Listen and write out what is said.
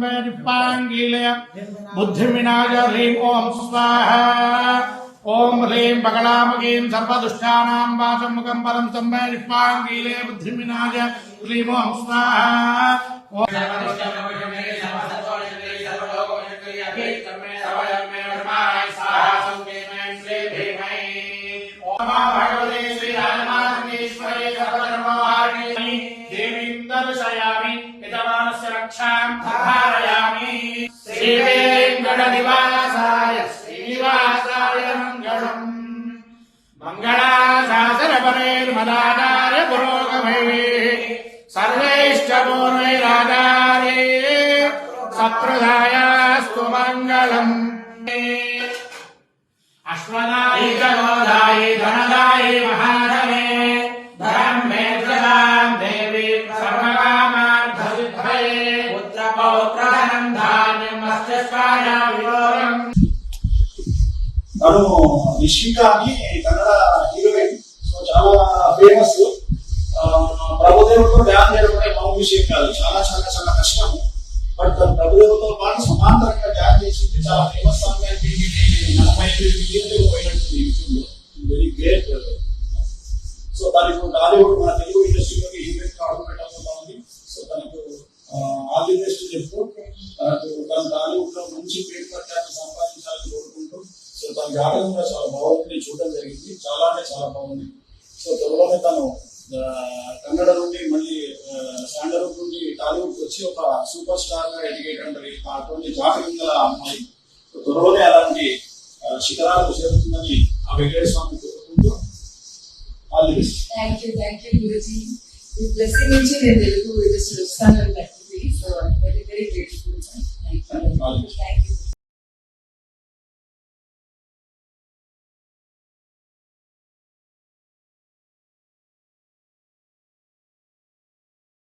संवेदिपांगीलय बुद्धिविनाश ह्रीं ओम स्वाहा ओम ह्रीं बगलामगीं सर्वदुष्टानां वासमुखं पदं संवेदिपांगीलय बुद्धिविनाश ह्रीं ओम स्वाहा दर्शयामि यजमानस्य रक्षां धारयामि श्रीवेङ्कटनिवासाय श्रीनिवासाय मङ्गलम् मङ्गलाशासनपरेर्मदाचार्य पुरोगमैः सर्वैष्टपूर्वैराचार्ये सत्रदायास्तु मङ्गलम् अश्वदायि गणोदायि धनदायि महाधने धर्मे प्रदां देवी सर्वकामार्थसिद्धये पुत्रपौत्रधनं धान्यं मस्तिष्काय विलोकम् తను నిషిక అని కన్నడ హీరోయిన్. సో చాలా ఫేమస్. ప్రభుదేవుతో ధ్యానం చేయడం అంటే మామూలు విషయం కాదు, చాలా చాలా చాలా కష్టము. బట్ తను ప్రభుదేవుతో పాటు సమాంతరంగా ధ్యానం చేసింది. చాలా ఫేమస్ సాంగ్ అయిపోయింది. 48 మిలియన్లు పోయినట్టుంది యూట్యూబ్ లో. Very great. సో తనకు టాలీవుడ్ మన తెలుగు ఇండస్ట్రీలోకి హీరోయిన్ కావడం పెట్టబోతా ఉంది. సో తనకు ఆల్ ది బెస్ట్ చెప్తూ తన టాలీవుడ్ లో మంచి పేరు ప్రఖ్యాతి సంపాదించాలని కోరుకుంటూ, సో తన గానం కూడా చాలా బాగుంది, చూడడం జరిగింది. చాలా అంటే చాలా బాగుంది. సో త్వరలోనే తను కన్నడ నుండి మళ్ళీ శాండల్వుడ్ నుండి టాలీవుడ్ వచ్చి ఒక సూపర్ స్టార్ గా ఎదిగేట అటువంటి జాతకం గల అమ్మాయి. త్వరలోనే అలాంటి శిఖరాలకు చేరుతుందని ఆ వెంకటేశ్వర స్వామి కోరుకుంటూ all the best. Thank you Guruji. ఈ బ్లెస్సింగ్ నుంచి నేను తెలుగు ఇండస్ట్రీ వస్తానని